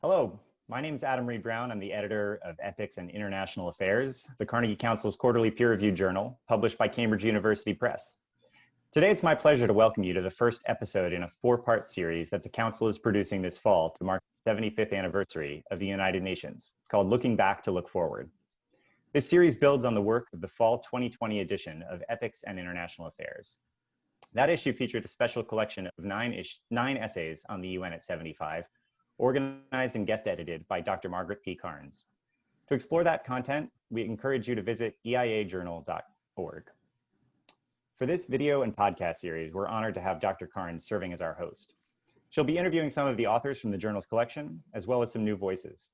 Hello, my name is Adam Reed Brown. I'm the editor of Ethics and International Affairs, the Carnegie Council's quarterly peer-reviewed journal, published by Cambridge University Press. Today, it's my pleasure to welcome you to the first episode in a four-part series that the Council is producing this fall to mark the 75th anniversary of the United Nations. It's called Looking Back to Look Forward. This series builds on the work of the fall 2020 edition of Ethics and International Affairs. That issue featured a special collection of nine essays on the UN at 75, organized and guest edited by Dr. Margaret Karns. To explore that content, we encourage you to visit eiajournal.org. For this video and podcast series, we're honored to have Dr. Karns serving as our host. She'll be interviewing some of the authors from the journal's collection, as well as some new voices.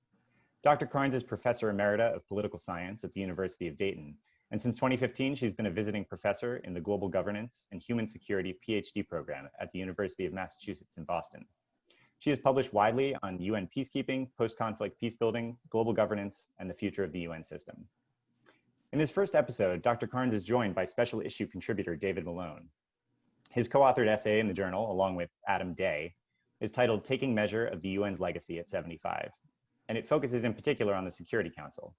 Dr. Karns is Professor Emerita of Political Science at the University of Dayton, and since 2015, she's been a visiting professor in the Global Governance and Human Security PhD program at the University of Massachusetts in Boston. She has published widely on UN peacekeeping, post-conflict peacebuilding, global governance, and the future of the UN system. In this first episode, Dr. Karns is joined by special issue contributor David Malone. His co-authored essay in the journal, along with Adam Day, is titled Taking Measure of the UN's Legacy at 75, and it focuses in particular on the Security Council.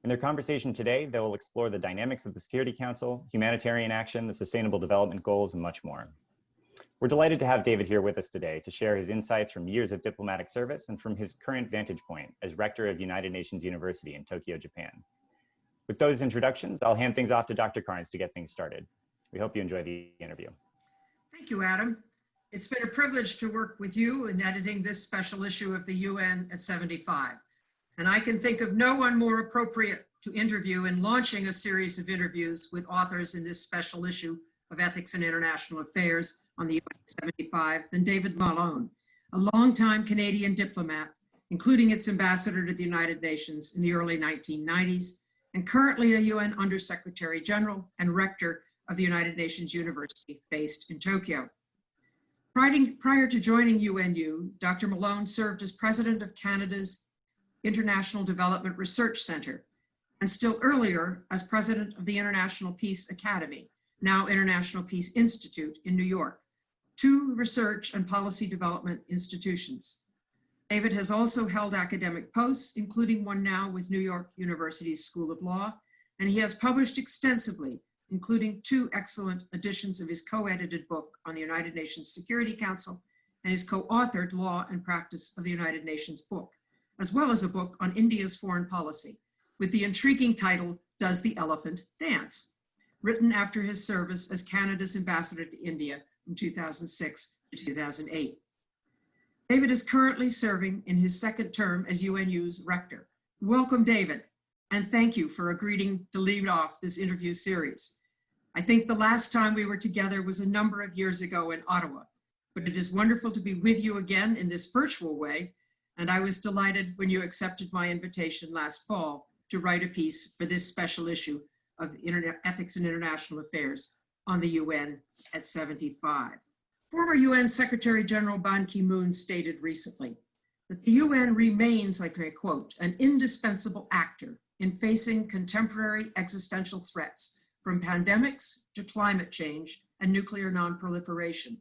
In their conversation today, they will explore the dynamics of the Security Council, humanitarian action, the Sustainable Development Goals, and much more. We're delighted to have David here with us today to share his insights from years of diplomatic service and from his current vantage point as rector of United Nations University in Tokyo, Japan. With those introductions, I'll hand things off to Dr. Karns to get things started. We hope you enjoy the interview. Thank you, Adam. It's been a privilege to work with you in editing this special issue of the UN at 75. And I can think of no one more appropriate to interview in launching a series of interviews with authors in this special issue of Ethics and International Affairs on the UN at 75 than David Malone, a longtime Canadian diplomat, including its ambassador to the United Nations in the early 1990s, and currently a UN Undersecretary General and rector of the United Nations University based in Tokyo. Prior to joining UNU, Dr. Malone served as president of Canada's International Development Research Center, and still earlier as president of the International Peace Academy, now International Peace Institute in New York, two research and policy development institutions. David has also held academic posts, including one now with New York University's School of Law, and he has published extensively, including two excellent editions of his co-edited book on the United Nations Security Council and his co-authored Law and Practice of the United Nations book, as well as a book on India's foreign policy, with the intriguing title, Does the Elephant Dance?, written after his service as Canada's ambassador to India from 2006 to 2008. David is currently serving in his second term as UNU's rector. Welcome, David, and thank you for agreeing to lead off this interview series. I think the last time we were together was a number of years ago in Ottawa, but it is wonderful to be with you again in this virtual way, and I was delighted when you accepted my invitation last fall to write a piece for this special issue of Ethics and International Affairs on the UN at 75. Former UN Secretary General Ban Ki-moon stated recently that the UN remains, I quote, an indispensable actor in facing contemporary existential threats from pandemics to climate change and nuclear non-proliferation.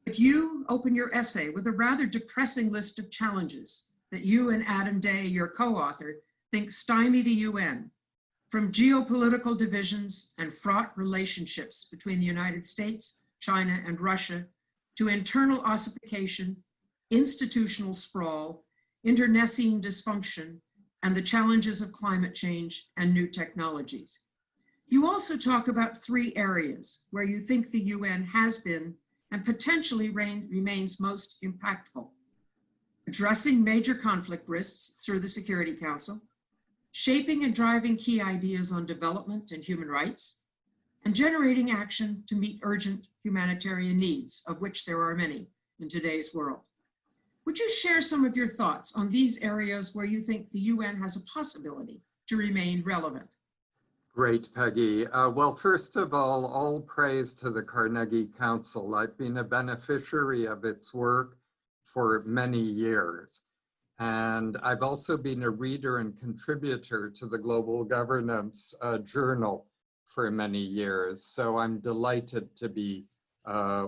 But you open your essay with a rather depressing list of challenges that you and Adam Day, your co-author, think stymie the UN, from geopolitical divisions and fraught relationships between the United States, China, and Russia, to internal ossification, institutional sprawl, internecine dysfunction, and the challenges of climate change and new technologies. You also talk about three areas where you think the UN has been and potentially remains most impactful: addressing major conflict risks through the Security Council, shaping and driving key ideas on development and human rights, and generating action to meet urgent humanitarian needs, of which there are many in today's world. Would you share some of your thoughts on these areas where you think the UN has a possibility to remain relevant? Great, Peggy. Well, first of all praise to the Carnegie Council. I've been a beneficiary of its work for many years. And I've also been a reader and contributor to the Global Governance Journal for many years. So I'm delighted to be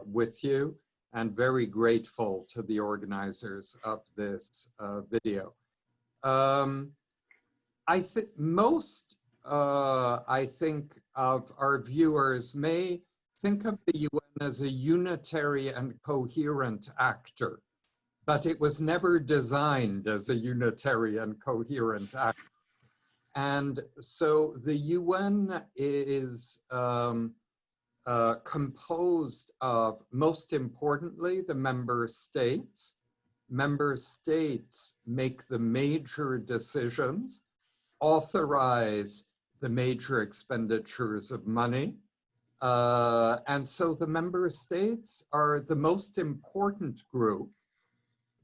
with you and very grateful to the organizers of this video. I think most, I think, of our viewers may think of the UN as a unitary and coherent actor, but it was never designed as a unitary and coherent actor. And so the UN is composed of, most importantly, the member states. Member states make the major decisions, authorize the major expenditures of money. And so the member states are the most important group,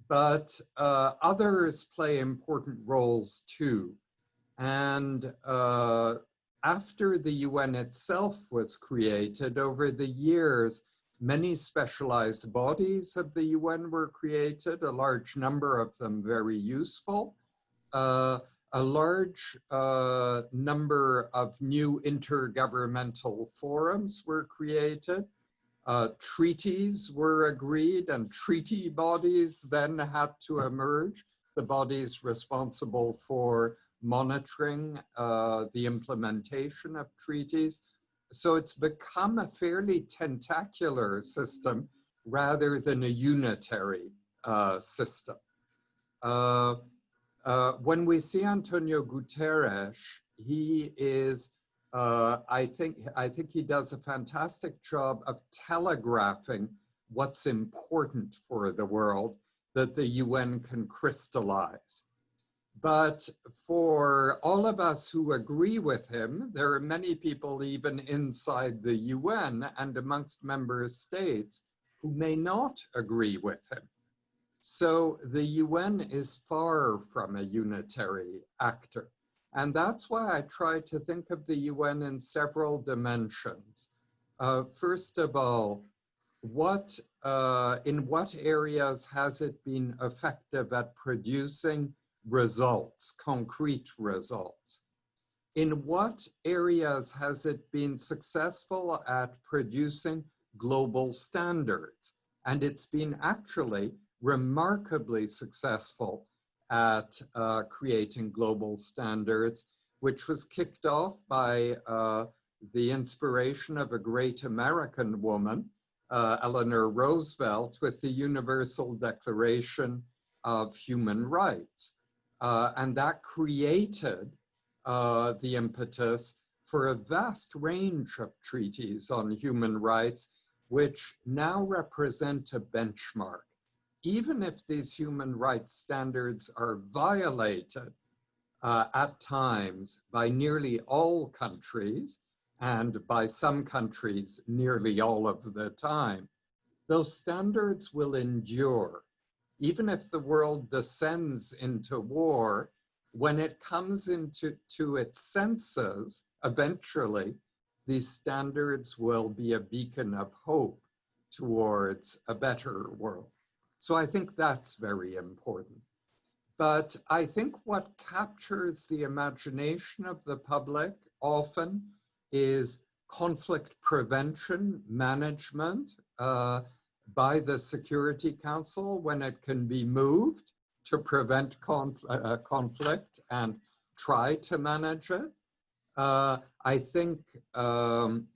but others play important roles too. And after the UN itself was created, over the years, many specialized bodies of the UN were created, a large number of them very useful. A large number of new intergovernmental forums were created. Treaties were agreed, and treaty bodies then had to emerge, the bodies responsible for monitoring the implementation of treaties. So it's become a fairly tentacular system rather than a unitary system. When we see Antonio Guterres, he is, I think he does a fantastic job of telegraphing what's important for the world that the UN can crystallize. But for all of us who agree with him, there are many people even inside the UN and amongst member states who may not agree with him. So the UN is far from a unitary actor. And that's why I try to think of the UN in several dimensions. First of all, in what areas has it been effective at producing results, concrete results? In what areas has it been successful at producing global standards? And it's been actually remarkably successful at creating global standards, which was kicked off by the inspiration of a great American woman, Eleanor Roosevelt, with the Universal Declaration of Human Rights. And that created the impetus for a vast range of treaties on human rights, which now represent a benchmark. Even if these human rights standards are violated at times by nearly all countries, and by some countries nearly all of the time, those standards will endure. Even if the world descends into war, when it comes into its senses, eventually, these standards will be a beacon of hope towards a better world. So I think that's very important. But I think what captures the imagination of the public often is conflict prevention, management by the Security Council when it can be moved to prevent conflict and try to manage it. I think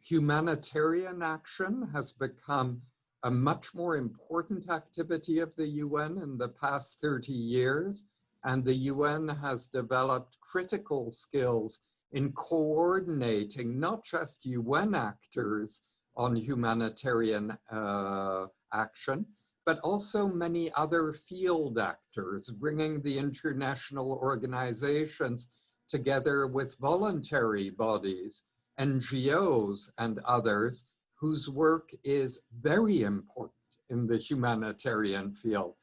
humanitarian action has become a much more important activity of the UN in the past 30 years. And the UN has developed critical skills in coordinating not just UN actors on humanitarian action, but also many other field actors, bringing the international organizations together with voluntary bodies, NGOs, and others whose work is very important in the humanitarian field,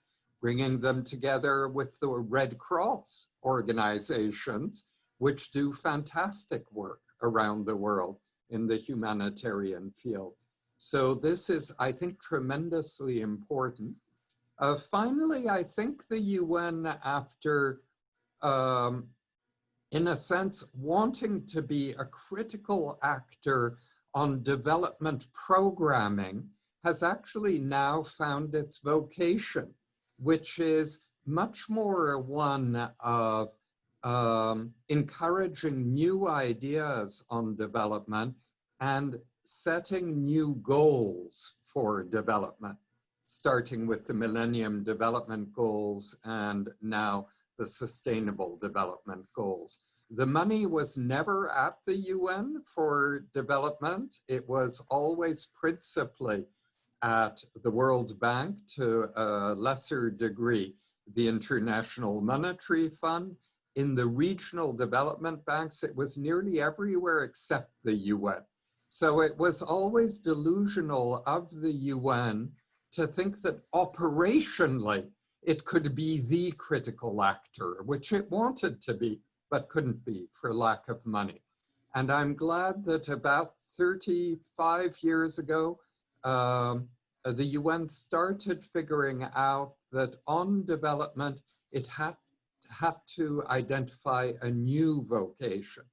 bringing them together with the Red Cross organizations, which do fantastic work around the world in the humanitarian field. So this is, I think, tremendously important. Finally, I think the UN, after, in a sense, wanting to be a critical actor on development programming, has actually now found its vocation, which is much more one of encouraging new ideas on development and setting new goals for development, starting with the Millennium Development Goals and now the Sustainable Development Goals. The money was never at the UN for development. It was always principally at the World Bank, to a lesser degree, the International Monetary Fund. In the regional development banks, it was nearly everywhere except the UN. So it was always delusional of the UN to think that operationally it could be the critical actor, which it wanted to be, but couldn't be for lack of money. And I'm glad that about 35 years ago, the UN started figuring out that on development, it had to identify a new vocation.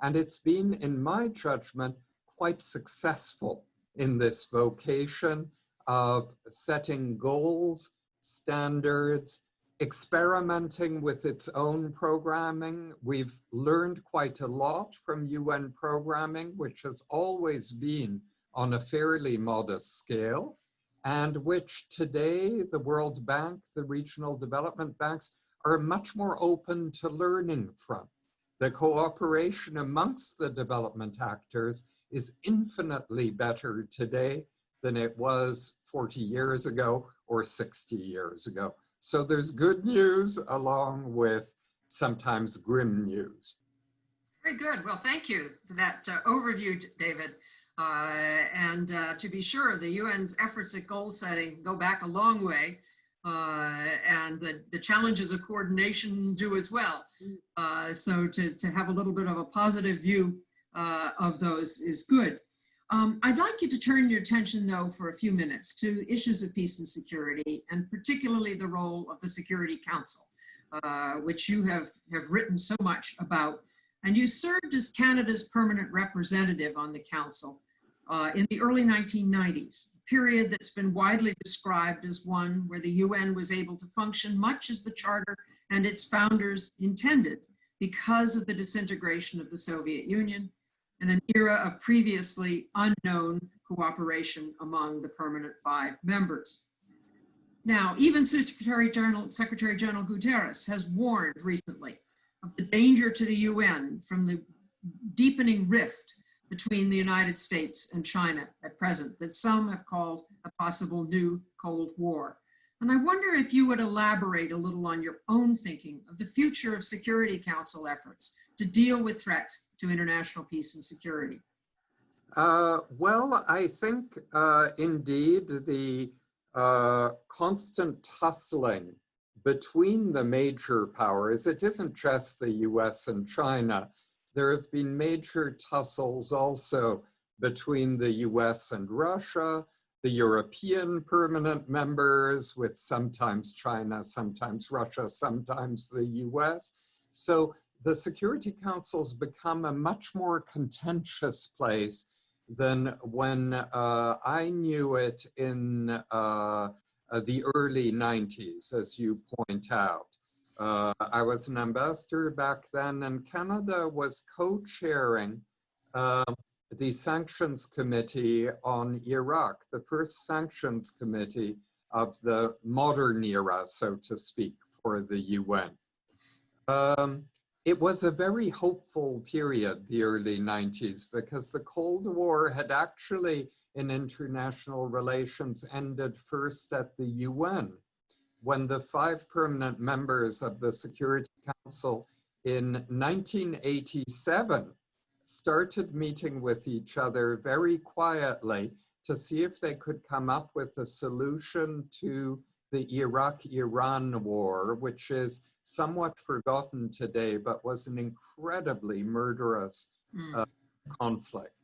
And it's been, in my judgment, quite successful in this vocation of setting goals, standards, experimenting with its own programming. We've learned quite a lot from UN programming, which has always been on a fairly modest scale, and which today the World Bank, the regional development banks, are much more open to learning from. The cooperation amongst the development actors is infinitely better today than it was 40 years ago or 60 years ago. So there's good news along with sometimes grim news. Very good. Well, thank you for that overview, David. To be sure, the UN's efforts at goal setting go back a long way, and the challenges of coordination do as well. So to have a little bit of a positive view of those is good. I'd like you to turn your attention, though, for a few minutes to issues of peace and security, and particularly the role of the Security Council, which you have written so much about. And you served as Canada's permanent representative on the Council in the early 1990s, a period that's been widely described as one where the UN was able to function much as the Charter and its founders intended because of the disintegration of the Soviet Union and an era of previously unknown cooperation among the permanent 5 members. Now, even Secretary General Guterres has warned recently of the danger to the UN from the deepening rift between the United States and China at present, that some have called a possible new Cold War. And I wonder if you would elaborate a little on your own thinking of the future of Security Council efforts to deal with threats to international peace and security. Well, I think indeed the constant tussling between the major powers, it isn't just the US and China. There have been major tussles also between the US and Russia, the European permanent members with sometimes China, sometimes Russia, sometimes the US. So the Security Council's become a much more contentious place than when I knew it in the early 90s, as you point out. I was an ambassador back then, and Canada was co-chairing the Sanctions Committee on Iraq, the first sanctions committee of the modern era, so to speak, for the UN. It was a very hopeful period, the early 90s, because the Cold War had actually, in international relations, ended first at the UN, when the 5 permanent members of the Security Council in 1987 started meeting with each other very quietly to see if they could come up with a solution to the Iraq-Iran war, which is somewhat forgotten today, but was an incredibly murderous conflict.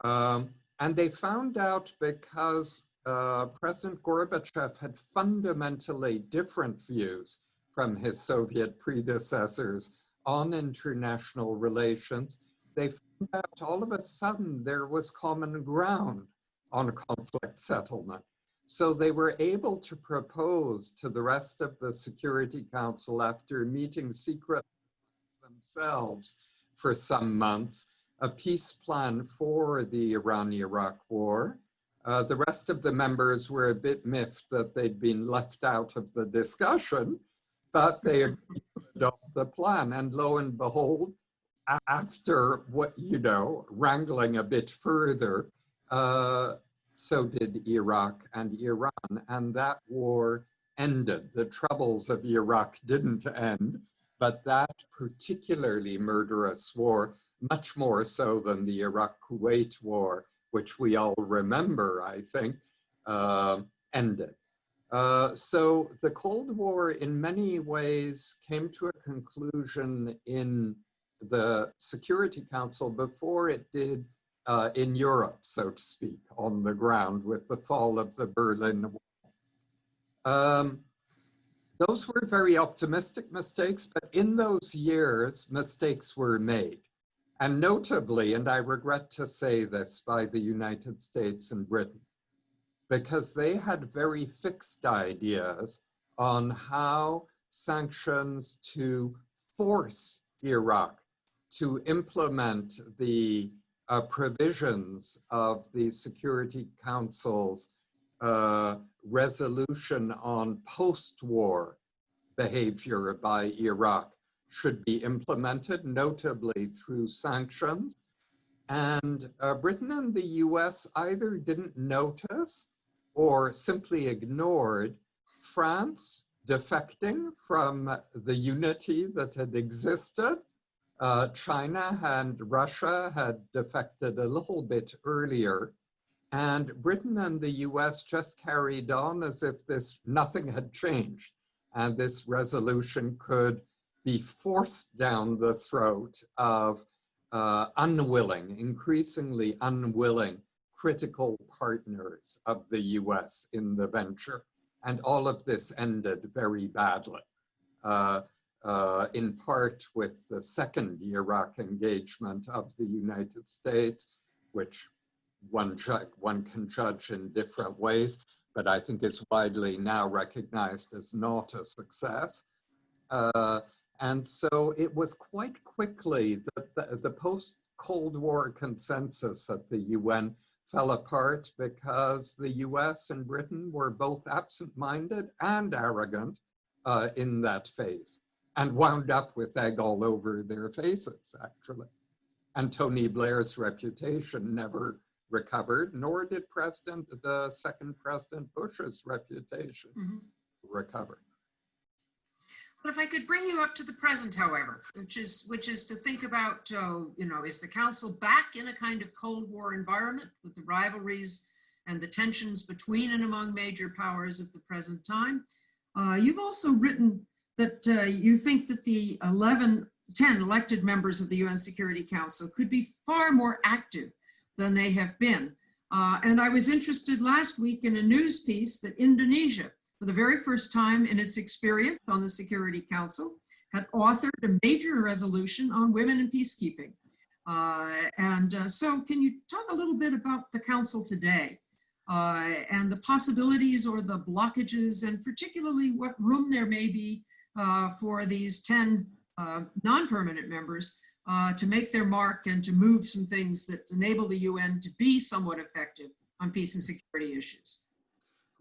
And they found out because President Gorbachev had fundamentally different views from his Soviet predecessors on international relations. They found out all of a sudden there was common ground on conflict settlement. So they were able to propose to the rest of the Security Council, after meeting secretly themselves for some months, a peace plan for the Iran-Iraq war. The rest of the members were a bit miffed that they'd been left out of the discussion, but they agreed to adopt the plan. And lo and behold, after wrangling a bit further, so did Iraq and Iran, and that war ended. The troubles of Iraq didn't end, but that particularly murderous war, much more so than the Iraq-Kuwait war, which we all remember, I think, ended. So the Cold War in many ways came to a conclusion in the Security Council before it did in Europe, so to speak, on the ground with the fall of the Berlin Wall. Those were very optimistic mistakes, but in those years, mistakes were made. And notably, and I regret to say this, by the United States and Britain, because they had very fixed ideas on how sanctions to force Iraq to implement the provisions of the Security Council's resolution on post-war behavior by Iraq should be implemented, notably through sanctions. And Britain and the US either didn't notice or simply ignored France defecting from the unity that had existed. China and Russia had defected a little bit earlier, and Britain and the US just carried on as if nothing had changed, and this resolution could be forced down the throat of increasingly unwilling critical partners of the US in the venture. And all of this ended very badly, in part with the second Iraq engagement of the United States, which one can judge in different ways, but I think is widely now recognized as not a success. And so it was quite quickly that the post-Cold War consensus at the UN fell apart because the US and Britain were both absent-minded and arrogant in that phase, and wound up with egg all over their faces, actually. And Tony Blair's reputation never recovered, nor did the second President Bush's reputation recover. But if I could bring you up to the present, however, which is to think about, is the council back in a kind of Cold War environment with the rivalries and the tensions between and among major powers of the present time? You've also written that you think that the 10 elected members of the UN Security Council could be far more active than they have been. And I was interested last week in a news piece that Indonesia, for the very first time in its experience on the Security Council, had authored a major resolution on women in peacekeeping. So can you talk a little bit about the Council today and the possibilities or the blockages, and particularly what room there may be for these 10 non-permanent members to make their mark and to move some things that enable the UN to be somewhat effective on peace and security issues?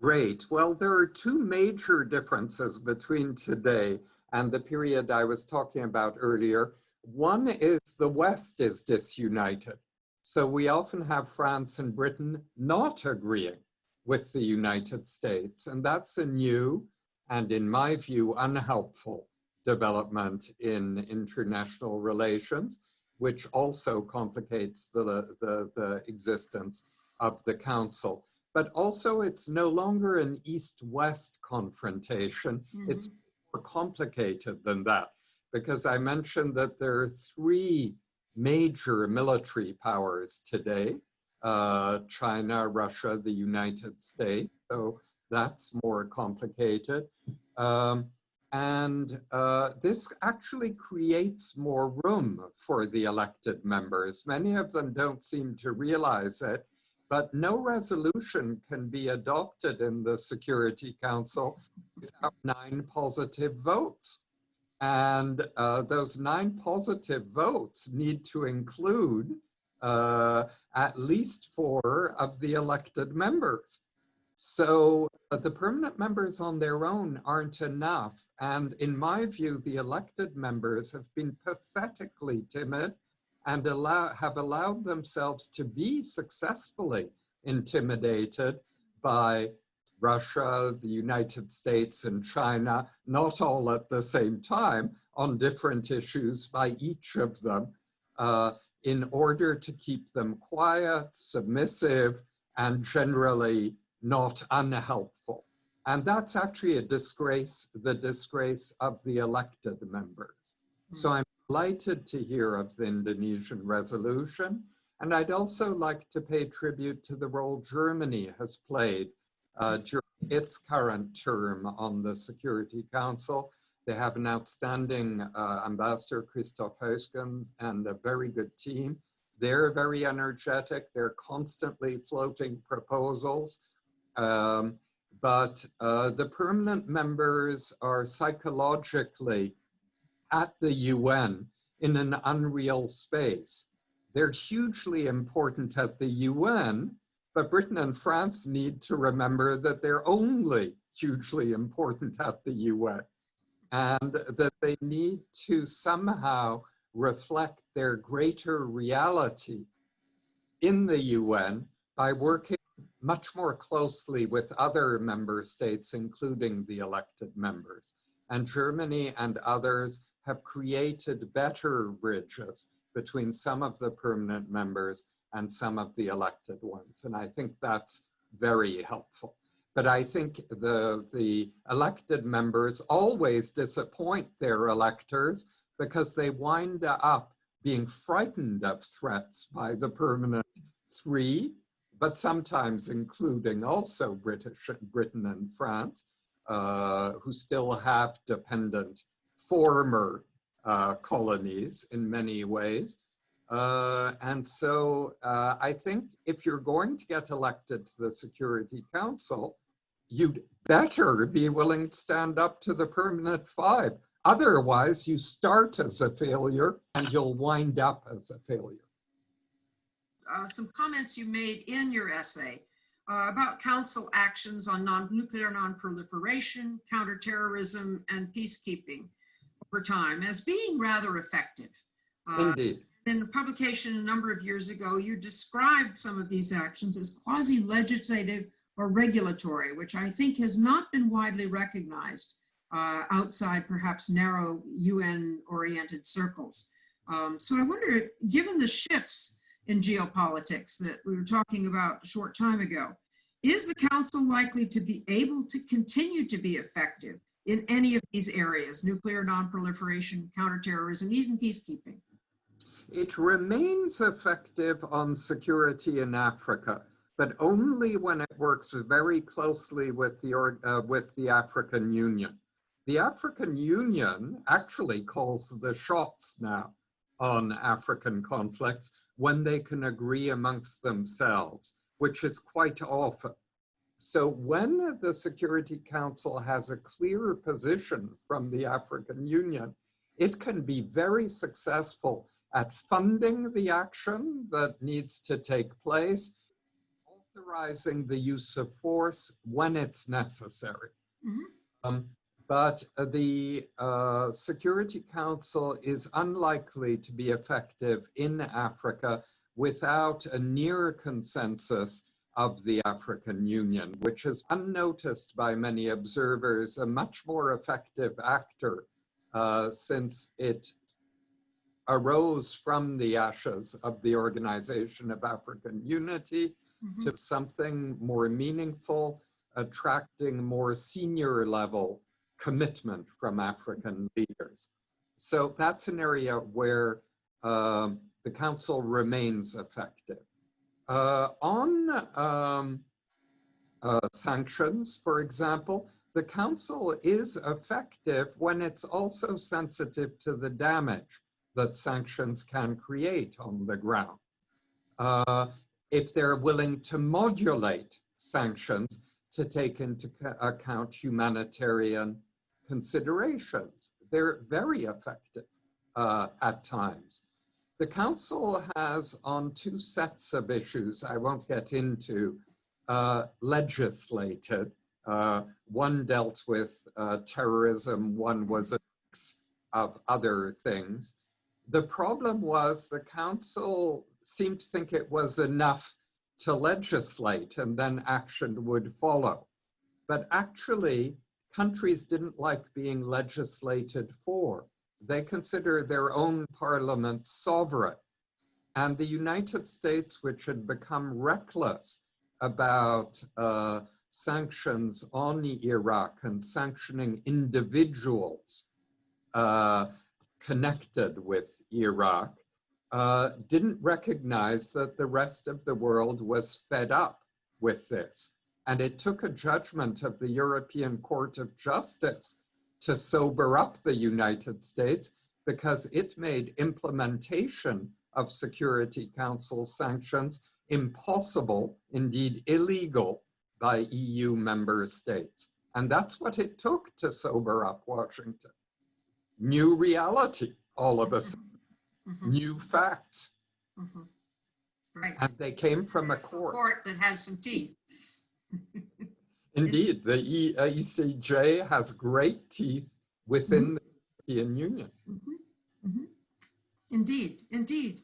Great. Well, there are two major differences between today and the period I was talking about earlier. One is the West is disunited. So we often have France and Britain not agreeing with the United States, and that's a new and, in my view, unhelpful development in international relations, which also complicates the existence of the Council. But also it's no longer an East-West confrontation. It's more complicated than that, because I mentioned that there are three major military powers today, China, Russia, the United States. So that's more complicated. This actually creates more room for the elected members. Many of them don't seem to realize it, but no resolution can be adopted in the Security Council without 9 positive votes. And those 9 positive votes need to include at least 4 of the elected members. So the permanent members on their own aren't enough. And in my view, the elected members have been pathetically timid and have allowed themselves to be successfully intimidated by Russia, the United States, and China, not all at the same time, on different issues by each of them, in order to keep them quiet, submissive, and generally not unhelpful. And that's actually a disgrace, the disgrace of the elected members. So I'm delighted to hear of the Indonesian resolution. And I'd also like to pay tribute to the role Germany has played during its current term on the Security Council. They have an outstanding ambassador, Christoph Heuskens, and a very good team. They're very energetic. They're constantly floating proposals. But the permanent members are psychologically at the UN in an unreal space. They're hugely important at the UN, but Britain and France need to remember that they're only hugely important at the UN, and that they need to somehow reflect their greater reality in the UN by working much more closely with other member states, including the elected members. And Germany and others have created better bridges between some of the permanent members and some of the elected ones. And I think that's very helpful. But I think the elected members always disappoint their electors because they wind up being frightened of threats by the permanent 3, but sometimes including also Britain and France, who still have dependent former colonies in many ways. And so I think if you're going to get elected to the Security Council, you'd better be willing to stand up to the permanent 5. Otherwise, you start as a failure and you'll wind up as a failure. Some comments you made in your essay about council actions on nuclear non-proliferation, counterterrorism, and peacekeeping over time as being rather effective. Indeed. In the publication a number of years ago, you described some of these actions as quasi-legislative or regulatory, which I think has not been widely recognized outside perhaps narrow UN-oriented circles. So I wonder, given the shifts in geopolitics that we were talking about a short time ago, is the Council likely to be able to continue to be effective in any of these areas, nuclear non-proliferation, counterterrorism, even peacekeeping? It remains effective on security in Africa, but only when it works very closely with the African Union. The African Union actually calls the shots now on African conflicts when they can agree amongst themselves, which is quite often. So when the Security Council has a clearer position from the African Union, it can be very successful at funding the action that needs to take place, authorizing the use of force when it's necessary. Mm-hmm. But the Security Council is unlikely to be effective in Africa without a near consensus of the African Union, which is unnoticed by many observers, a much more effective actor since it arose from the ashes of the Organization of African Unity to something more meaningful, attracting more senior level commitment from African leaders. So that's an area where the Council remains effective. On sanctions, for example, the Council is effective when it's also sensitive to the damage that sanctions can create on the ground. if they're willing to modulate sanctions to take into account humanitarian considerations. They're very effective at times. The Council has, on two sets of issues I won't get into, legislated. One dealt with terrorism, one was a mix of other things. The problem was the Council seemed to think it was enough to legislate and then action would follow. But actually, countries didn't like being legislated for. They consider their own parliament sovereign. And the United States, which had become reckless about sanctions on Iraq and sanctioning individuals connected with Iraq, didn't recognize that the rest of the world was fed up with this. And it took a judgment of the European Court of Justice to sober up the United States, because it made implementation of Security Council sanctions impossible, indeed illegal, by EU member states. And that's what it took to sober up Washington. New reality, all of a sudden. New facts. Right. And they came from a court that has some teeth. Indeed, the ECJ has great teeth within the European Union. Indeed, indeed.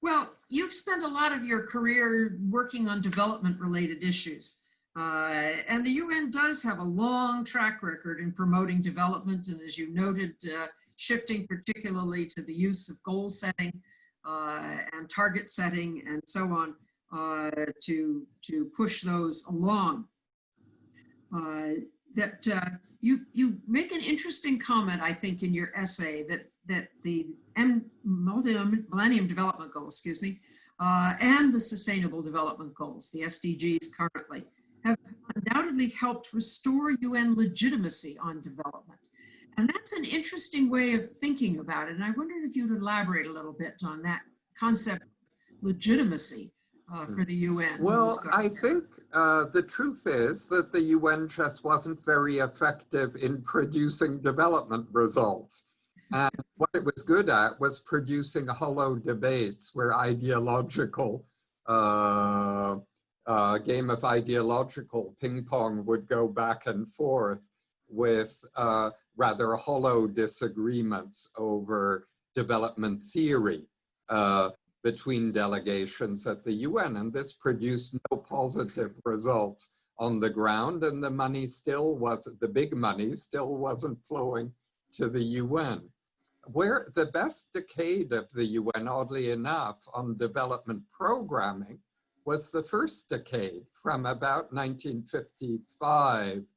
Well, you've spent a lot of your career working on development-related issues. And the UN does have a long track record in promoting development, and as you noted, shifting particularly to the use of goal setting and target setting and so on to push those along. You make an interesting comment, I think, in your essay that the Millennium Development Goals, excuse me, and the Sustainable Development Goals, the SDGs currently, have undoubtedly helped restore UN legitimacy on development. And that's an interesting way of thinking about it. And I wondered if you'd elaborate a little bit on that concept of legitimacy for the UN. Well, I think the truth is that the UN just wasn't very effective in producing development results. And what it was good at was producing hollow debates where ideological game of ideological ping pong would go back and forth with rather hollow disagreements over development theory between delegations at the UN. And this produced no positive results on the ground, and the money still wasn't, the big money still wasn't flowing to the UN. Where the best decade of the UN, oddly enough, on development programming was the first decade from about 1955,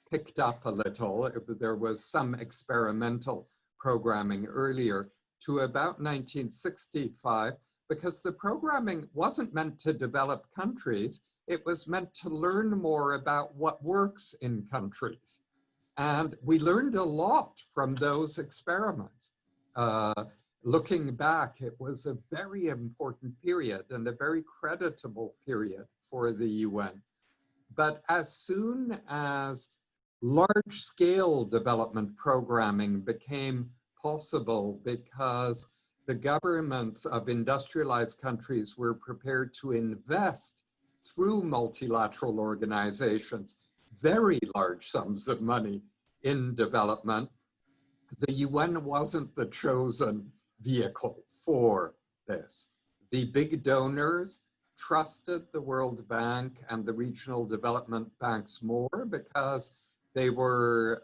picked up a little. There was some experimental programming earlier, to about 1965, because the programming wasn't meant to develop countries. It was meant to learn more about what works in countries. And we learned a lot from those experiments. Looking back, it was a very important period and a very creditable period for the UN. But as soon as large-scale development programming became possible because the governments of industrialized countries were prepared to invest through multilateral organizations very large sums of money in development, the UN wasn't the chosen vehicle for this. The big donors trusted the World Bank and the regional development banks more because they were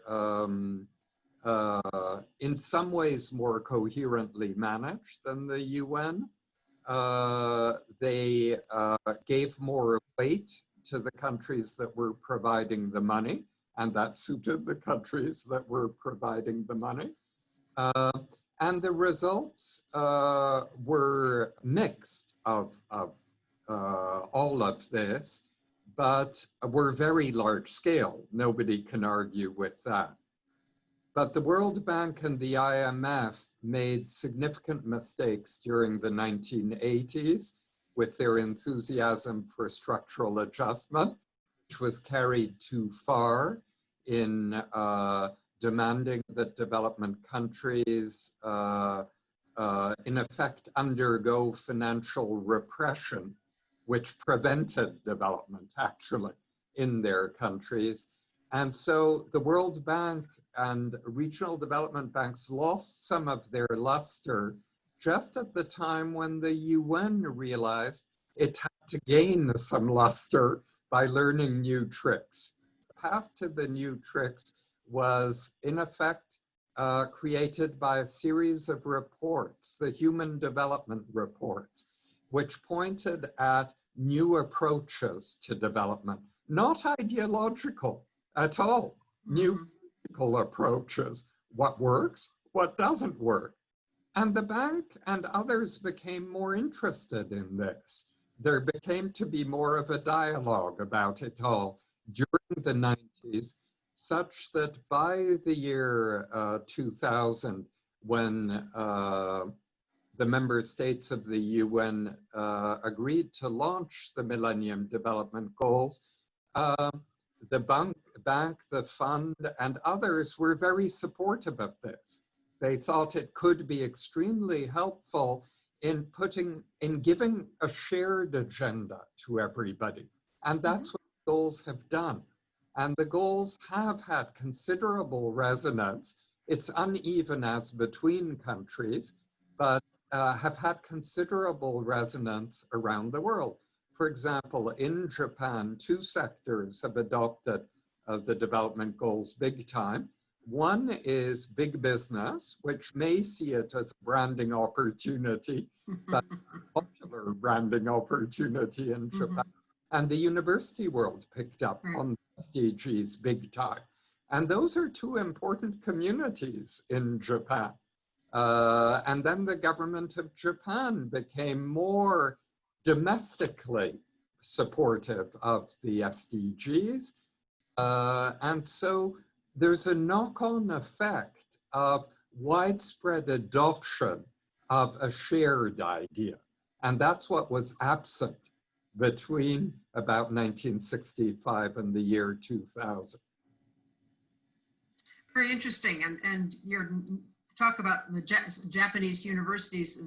in some ways more coherently managed than the UN. They gave more weight to the countries that were providing the money, and that suited the countries that were providing the money. And the results were mixed of all of this, but were very large scale. Nobody can argue with that. But the World Bank and the IMF made significant mistakes during the 1980s with their enthusiasm for structural adjustment, which was carried too far in demanding that development countries in effect undergo financial repression, which prevented development actually in their countries. And so the World Bank and regional development banks lost some of their luster just at the time when the UN realized it had to gain some luster by learning new tricks. The path to the new tricks was in effect created by a series of reports, the Human Development Reports, which pointed at new approaches to development, not ideological at all, new political approaches, what works, what doesn't work. And the bank and others became more interested in this. There became to be more of a dialogue about it all during the 90s, such that by the year 2000, when the member states of the UN agreed to launch the Millennium Development Goals, the bank, the fund, and others were very supportive of this. They thought it could be extremely helpful in giving a shared agenda to everybody. And that's what the goals have done. And the goals have had considerable resonance. It's uneven as between countries, but have had considerable resonance around the world. For example, in Japan, 2 sectors have adopted the development goals big time. One is big business, which may see it as a branding opportunity, but a popular branding opportunity in Japan. And the university world picked up on the SDGs big time. And those are 2 important communities in Japan. And then the government of Japan became more domestically supportive of the SDGs. And so there's a knock-on effect of widespread adoption of a shared idea. And that's what was absent between about 1965 and the year 2000. Very interesting. And you talk about the Japanese universities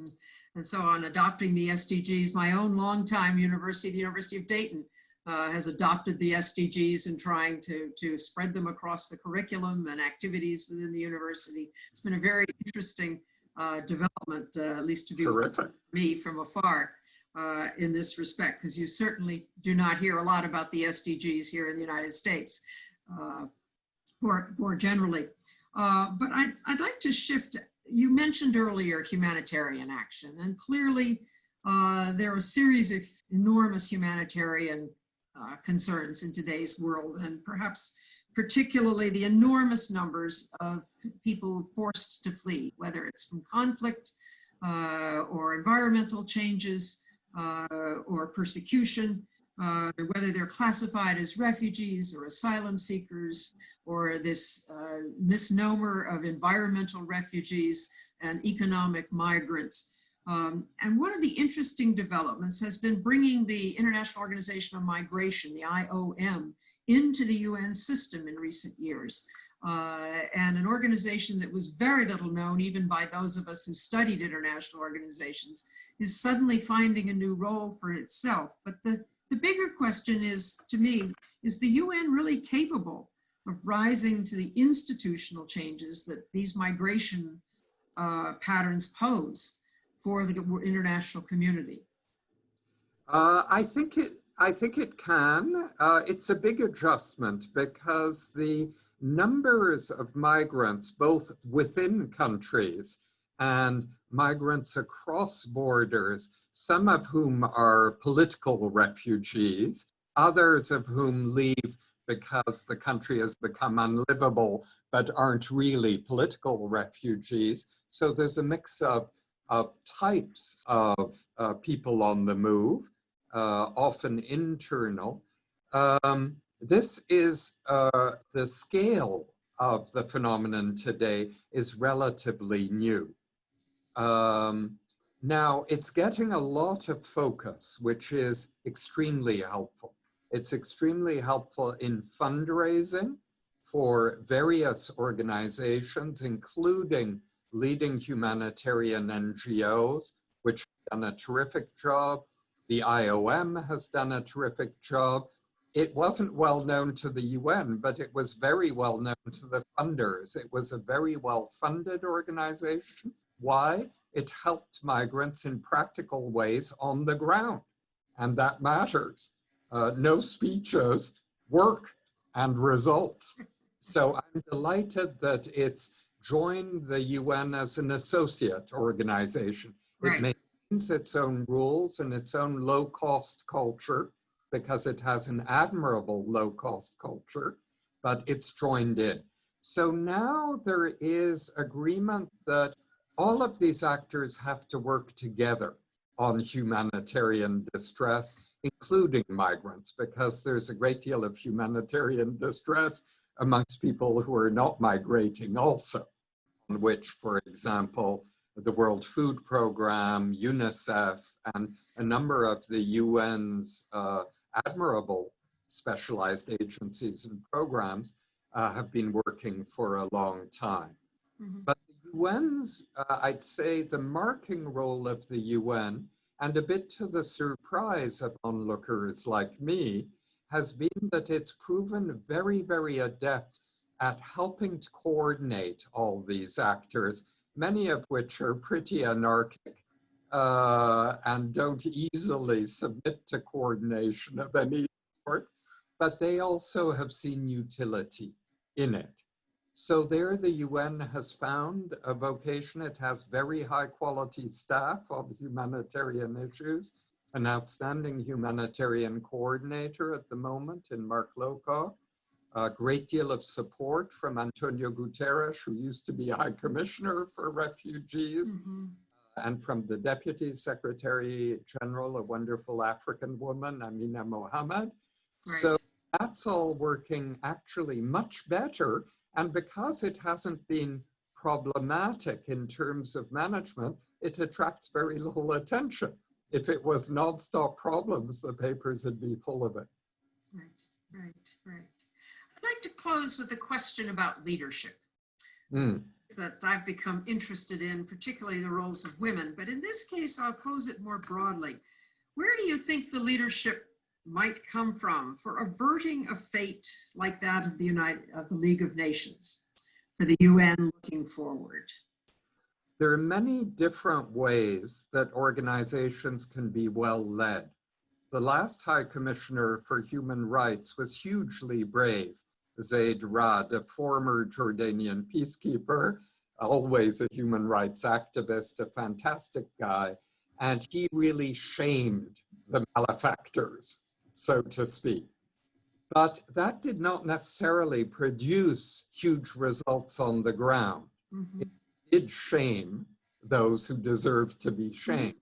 and so on adopting the SDGs. My own longtime university, the University of Dayton, has adopted the SDGs and trying to spread them across the curriculum and activities within the university. It's been a very interesting development, at least to be with me from afar in this respect, because you certainly do not hear a lot about the SDGs here in the United States, more generally. But I'd like to shift. You mentioned earlier humanitarian action, and clearly there are a series of enormous humanitarian concerns in today's world, and perhaps particularly the enormous numbers of people forced to flee, whether it's from conflict or environmental changes or persecution, whether they're classified as refugees or asylum seekers, or this misnomer of environmental refugees and economic migrants. And one of the interesting developments has been bringing the International Organization on Migration, the IOM, into the UN system in recent years. And an organization that was very little known even by those of us who studied international organizations is suddenly finding a new role for itself. But the bigger question is, to me, is the UN really capable of rising to the institutional changes that these migration patterns pose for the international community? I think it can. It's a big adjustment because the numbers of migrants, both within countries and migrants across borders, some of whom are political refugees, others of whom leave because the country has become unlivable, but aren't really political refugees. So there's a mix of types of people on the move, often internal. This is the scale of the phenomenon today is relatively new. Now, it's getting a lot of focus, which is extremely helpful. It's extremely helpful in fundraising for various organizations, including leading humanitarian NGOs, which have done a terrific job. The IOM has done a terrific job. It wasn't well known to the UN, but it was very well known to the funders. It was a very well-funded organization. Why? It helped migrants in practical ways on the ground, and that matters. No speeches, work and results. So I'm delighted that it's joined the UN as an associate organization. Right. It maintains its own rules and its own low-cost culture, because it has an admirable low-cost culture, but it's joined in. So now there is agreement that all of these actors have to work together on humanitarian distress, including migrants, because there's a great deal of humanitarian distress amongst people who are not migrating also, on which, for example, the World Food Program, UNICEF, and a number of the UN's admirable specialized agencies and programs have been working for a long time. Mm-hmm. But the UN's, I'd say the marking role of the UN, and a bit to the surprise of onlookers like me, has been that it's proven very, very adept at helping to coordinate all these actors, many of which are pretty anarchic and don't easily submit to coordination of any sort, but they also have seen utility in it. So there the UN has found a vocation. It has very high quality staff on humanitarian issues, an outstanding humanitarian coordinator at the moment in Mark Lowcock, a great deal of support from Antonio Guterres, who used to be High Commissioner for Refugees, Mm-hmm. and from the Deputy Secretary General, a wonderful African woman, Amina Mohammed. Right. So that's all working actually much better. And because it hasn't been problematic in terms of management, it attracts very little attention. If it was nonstop problems, the papers would be full of it. Right, right, right. I'd like to close with a question about leadership that I've become interested in, particularly the roles of women. But in this case, I'll pose it more broadly. Where do you think the leadership might come from for averting a fate like that of the League of Nations, for the UN looking forward? There are many different ways that organizations can be well led. The last High Commissioner for Human Rights was hugely brave, Zaid Rad, a former Jordanian peacekeeper, always a human rights activist, a fantastic guy, and he really shamed the malefactors, so to speak. But that did not necessarily produce huge results on the ground. Mm-hmm. It did shame those who deserved to be shamed.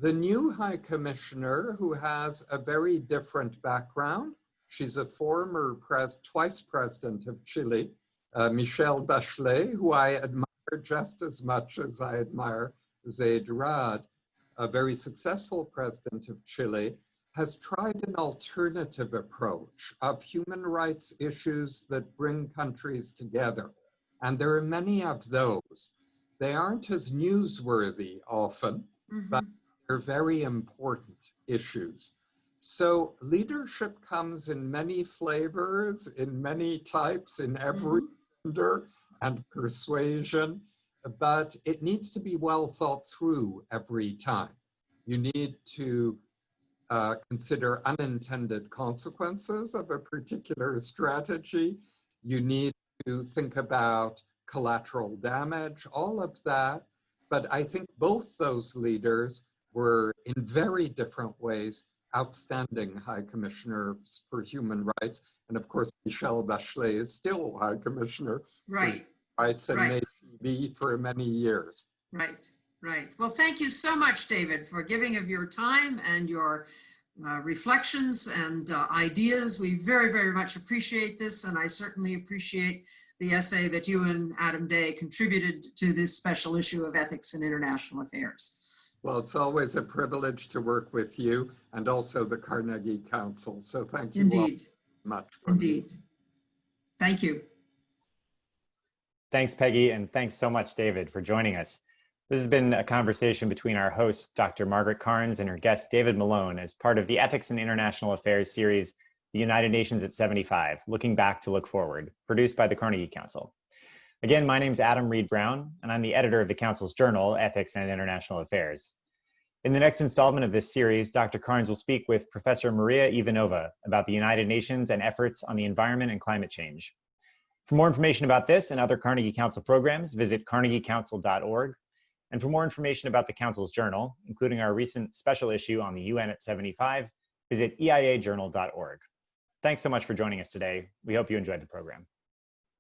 The new High Commissioner, who has a very different background, she's a former twice president of Chile, Michelle Bachelet, who I admire just as much as I admire Zaid Rad, a very successful president of Chile, has tried an alternative approach of human rights issues that bring countries together. And there are many of those. They aren't as newsworthy often, but they're very important issues. So leadership comes in many flavors, in many types, in every gender and persuasion, but it needs to be well thought through every time. You need to consider unintended consequences of a particular strategy. You need to think about collateral damage, all of that. But I think both those leaders were in very different ways outstanding High Commissioners for Human Rights. And of course, Michelle Bachelet is still High Commissioner for Human Rights and may be for many years. Right, right. Well, thank you so much, David, for giving of your time and your reflections and ideas. We very, very much appreciate this, and I certainly appreciate the essay that you and Adam Day contributed to this special issue of Ethics in International Affairs. Well, it's always a privilege to work with you and also the Carnegie Council. So thank you all Indeed, much. indeed. Thank you. Thanks, Peggy, and thanks so much, David, for joining us. This has been a conversation between our host, Dr. Margaret Karns, and her guest, David Malone, as part of the Ethics in International Affairs series, The United Nations at 75, Looking Back to Look Forward, produced by the Carnegie Council. Again, my name's Adam Reed Brown, and I'm the editor of the Council's journal, Ethics and International Affairs. In the next installment of this series, Dr. Karns will speak with Professor Maria Ivanova about the United Nations and efforts on the environment and climate change. For more information about this and other Carnegie Council programs, visit carnegiecouncil.org. And for more information about the Council's journal, including our recent special issue on the UN at 75, visit eiajournal.org. Thanks so much for joining us today. We hope you enjoyed the program.